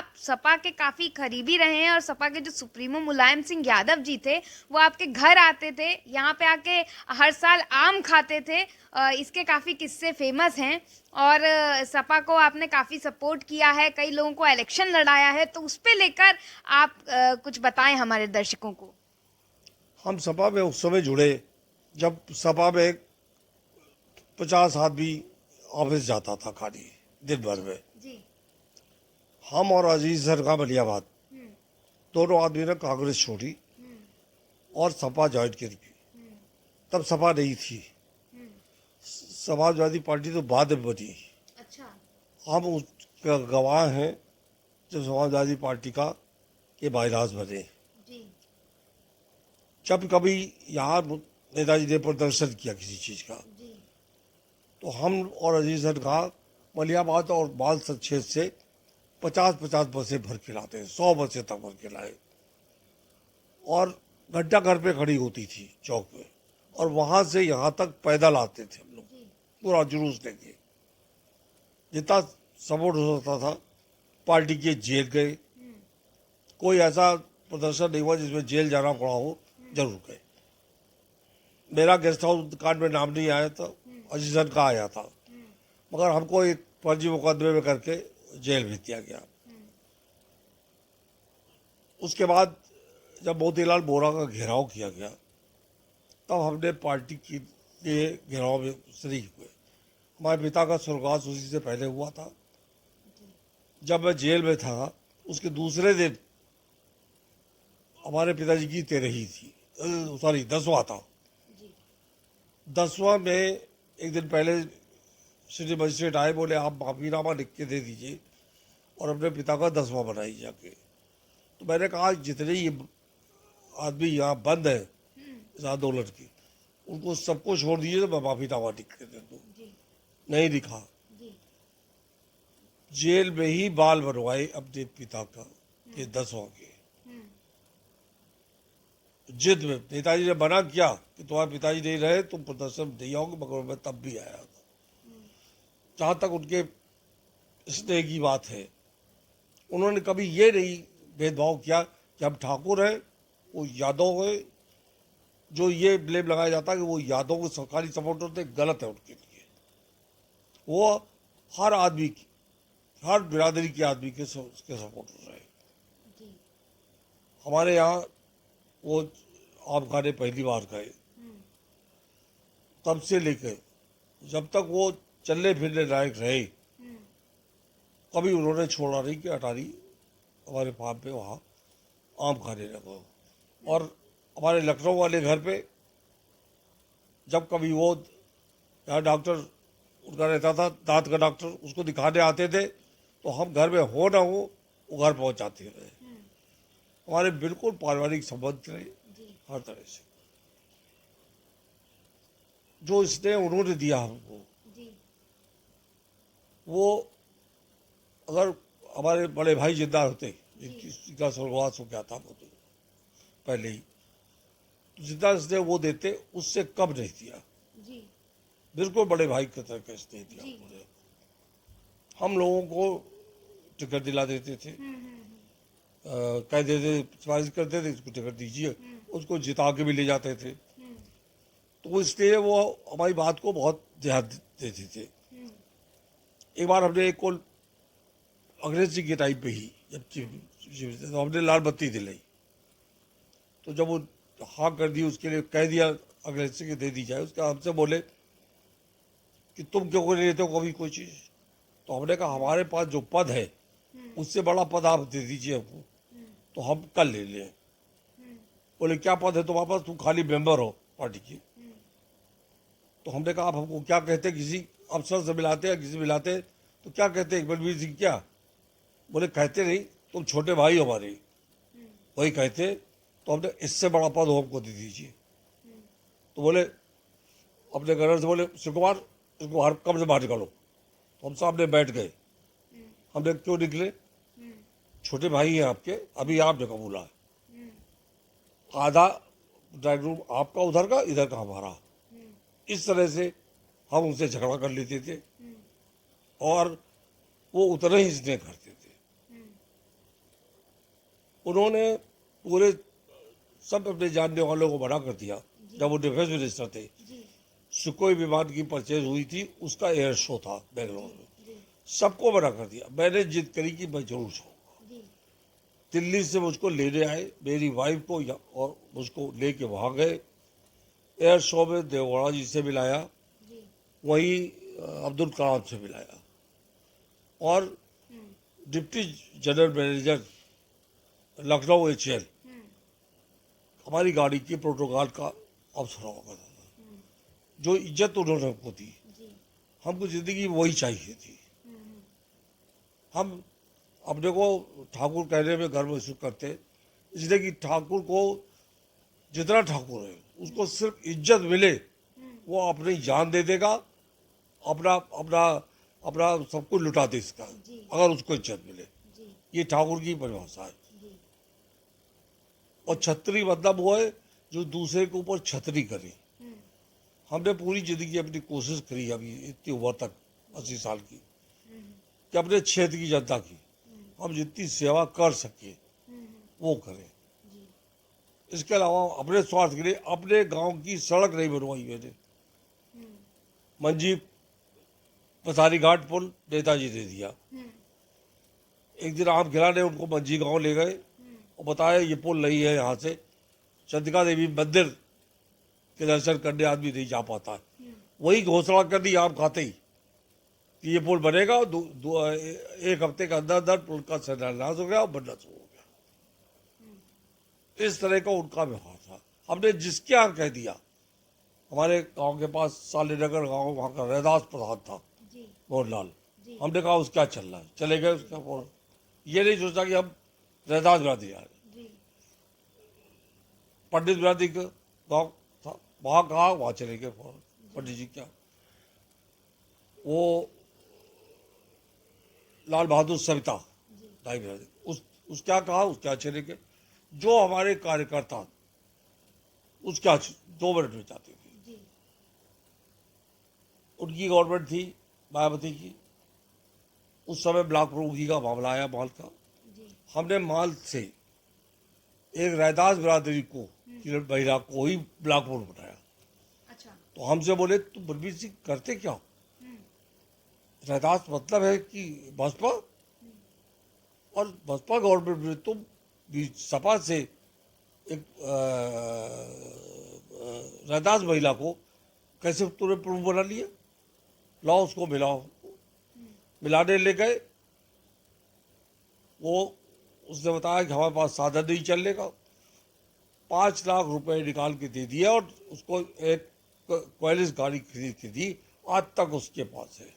आप सपा के काफ़ी करीबी रहे हैं और सपा के जो सुप्रीमो मुलायम सिंह यादव जी थे वो आपके घर आते थे, यहाँ पे आके हर साल आम खाते थे। इसके काफ़ी किस्से फेमस हैं और सपा को आपने काफ़ी सपोर्ट किया है, कई लोगों को इलेक्शन लड़ाया है, तो उस पे लेकर आप कुछ बताएं हमारे दर्शकों को। हम सपा में उस समय जुड़े जब सपा में 50 आदमी ऑफिस जाता था खाली दिन भर में। जी। हम और अजीज सरका मलियाबाद हम्म। दोनों आदमी ने कांग्रेस छोड़ी हम्म। और सपा ज्वाइन की। हम्म। तब सपा नहीं थी, हम्म। समाजवादी पार्टी तो बाद में बनी। अच्छा। हम उसका गवाह हैं जब समाजवादी पार्टी का के बायराज बने। जी। जब कभी यहाँ नेताजी ने प्रदर्शन किया किसी चीज़ का जी। तो हम और अजीज सरका मलियाबाद और बाल क्षेत्र से 50-50 बसें भर के लाते हैं, 100 बसें तक भर के लाए और घंटा घर पे खड़ी होती थी चौक में और वहां से यहाँ तक पैदल आते थे हम लोग जी। पूरा जुलूस लेके। जितना सपोर्ट हो सकता था पार्टी के जेल गए, कोई ऐसा प्रदर्शन नहीं हुआ जिसमें जेल जाना पड़ा हो, जरूर गए। मेरा गेस्ट हाउस कांड में नाम नहीं आया था, अजीजन का आया था, मगर हमको एक फर्जी मुकदमे में करके जेल भेज दिया गया। उसके बाद जब मोतीलाल वोरा का घेराव किया गया तब हमने पार्टी के घेराव में शरीक हुए। हमारे पिता का स्वर्गवास उसी से पहले हुआ था। जब मैं जेल में था उसके दूसरे दिन हमारे पिताजी की तेरही थी, सॉरी 10वां था। 10वां में एक दिन पहले सिटी मजिस्ट्रेट आए, बोले आप माफीनामा लिख के दे दीजिए और अपने पिता का 10वां बनाई जाके। तो मैंने कहा जितने ये आदमी यहाँ बंद है इस आंदोलन की, उनको सबको छोड़ दीजिए तो मैं माफीनामा लिख के दे दूँ। नहीं लिखा, जेल में ही बाल बनवाए अपने पिता का के 10वां के जिद में। नेताजी ने मना किया कि तुम्हारे पिताजी नहीं रहे तुम प्रदर्शन नहीं आओगे, मगर मैं तब भी आया था। जहाँ तक उनके स्नेह की बात है, उन्होंने कभी ये नहीं भेदभाव किया कि हम ठाकुर हैं वो यादव है। जो ये ब्लेम लगाया जाता है कि वो यादव के सरकारी सपोर्टर थे, गलत है उनके लिए। वो हर आदमी की, हर बिरादरी के आदमी के उसके सपोर्टर रहे। हमारे यहाँ वो आम खाने पहली बार गए, तब से लेकर जब तक वो चलने फिरने लायक रहे कभी उन्होंने छोड़ा नहीं कि अटारी हमारे फार्म पे वहाँ आम खाने लगा। और हमारे लखनऊ वाले घर पे जब कभी वो यहाँ डॉक्टर उनका रहता था, दांत का डॉक्टर, उसको दिखाने आते थे तो हम घर में हो ना हो वो घर पहुँच जाते रहे। हमारे बिल्कुल पारिवारिक संबंध रहे हर तरह से। जो स्नेह उन्होंने दिया हमको, वो अगर हमारे बड़े भाई जिंदा होते, जिनका स्वर्गवास हो गया था वो तो पहले ही, तो जितना स्नेह वो देते उससे कम नहीं दिया। बिल्कुल बड़े भाई की तरह का स्नेह दिया उन्होंने। हम लोगों को टिकट दिला देते थे, कह देते, सिफारिश करते थे इसको टिकट दीजिए, उसको जिता के भी ले जाते थे। तो इसलिए वो हमारी बात को बहुत ध्यान देते थे। एक बार हमने एक को अंग्रेज जी के टाइम पे ही जब तो हमने लाल बत्ती दिलाई, तो जब वो हाँ कर दी उसके लिए कह दिया अंग्रेज से कि दे दी जाए, उसका हमसे बोले कि तुम क्यों नहीं लेते हो कभी कोई चीज़। तो हमने कहा हमारे पास जो पद है उससे बड़ा पद आप दे दीजिए हमको तो हम कल ले लें। बोले क्या पद है तुम्हारे पास, तुम खाली मेंबर हो पार्टी की। तो हमने कहा आप हमको क्या कहते, किसी अफसर से मिलाते हैं, किसी मिलाते हैं तो क्या कहते हैं बलबीर सिंह क्या। बोले कहते नहीं, तुम छोटे भाई हो हमारे, वही कहते। तो हमने इससे बड़ा पद हमको दे दीजिए। तो बोले अपने गवर्नर से बोले शिव कुमार इसको हर कब से बाहर निकालो। तो हम सामने बैठ गए। हमने क्यों निकले, छोटे भाई हैं आपके, अभी आपने कबूला है, आधा ड्राइंग रूम आपका उधर का इधर का हमारा। इस तरह से हम उनसे झगड़ा कर लेते थे और वो उतना ही स्नेह करते थे। उन्होंने पूरे सब अपने जानने वालों को मना कर दिया। जब वो डिफेंस मिनिस्टर थे, जी सुखोई विमान की परचेज हुई थी, उसका एयर शो था बेंगलोर में, जी सबको मना कर दिया। मैंने जिद करी कि मैं जरूर जाऊँगा। जी दिल्ली से मुझको लेने आए, मेरी वाइफ को और मुझको लेके वहाँ गए। एयर शो में देवगौड़ा जी से मिलाया, जी वहीं अब्दुल कलाम से मिलाया, और deputy general manager Lucknow HAL हमारी गाड़ी की प्रोटोकॉल का अफसर होगा था। जो इज्जत उन्होंने हमको दी, जी हमको जिंदगी में वही चाहिए थी। हम अपने को ठाकुर कहने में गर्व महसूस करते हैं, इसलिए कि ठाकुर को जितना ठाकुर है उसको सिर्फ इज्जत मिले, वो अपनी जान दे देगा, अपना अपना अपना सब कुछ लुटा दे इसका, जी। अगर उसको इज्जत मिले। जी ये ठाकुर की परिभाषा है। जी और छतरी मतलब वो है जो दूसरे के ऊपर छतरी करे। हमने पूरी जिंदगी अपनी कोशिश करी अभी इतनी उम्र तक, 80 साल की, कि अपने क्षेत्र की जनता की हम जितनी सेवा कर सके वो करें। इसके अलावा अपने स्वार्थ के लिए अपने गांव की सड़क नहीं बनवाई मैंने। मंजी पसारी घाट पुल नेताजी ने दिया। एक दिन आप खिलाने उनको मंजी गांव ले गए और बताया ये पुल नहीं है, यहाँ से चंद्रिका देवी मंदिर के दर्शन करने आदमी नहीं जा पाता है। वही घोषणा कर दी आम खाते ही कि ये पुल बनेगा, और एक हफ्ते के अंदर अंदर पुल का शिलान्यास हो गया और बनना शुरू हो गया। इस तरह का उनका व्यवहार था। हमने जिसके यहाँ कह दिया, हमारे गांव के पास सालीनगर गांव, वहाँ का रैदास प्रधान था जी मोहनलाल, जी। हमने कहा उसका चल रहा है, चले गए उसका फौरन। ये नहीं सोचा कि हम रैदास बिरादरी जा रहे हैं। जी पंडित बिरादरी का गाँव था, वहाँ कहा, वहाँ चले गए फौरन पंडित जी क्या। वो लाल बहादुर सविता दाई बिरादरी, उस क्या कहा, उस क्या चले गए। जो हमारे कार्यकर्ता उसके 2 मिनट में जाते थे। जी उनकी गवर्नमेंट थी मायावती की, उस समय ब्लॉक प्रमुखी का मामला आया माल का। जी हमने माल से एक रैदास बिरादरी को, किरण महिला को ही ब्लॉक प्रमुख बनाया। अच्छा तो हमसे बोले तुम बलबीर सिंह करते क्या हो? रैदास मतलब है कि बसपा, और बसपा गवर्नमेंट में तुम भी सपा से एक रैदास महिला को कैसे तुमने प्रमुख बना लिया? लाओ उसको मिलाओ। मिलाने ले गए, वो उसने बताया कि हमारे पास साधन नहीं चलने का। 5 लाख रुपए निकाल के दे दिया और उसको एक क्वालिस गाड़ी खरीद के दी। आज तक उसके पास है।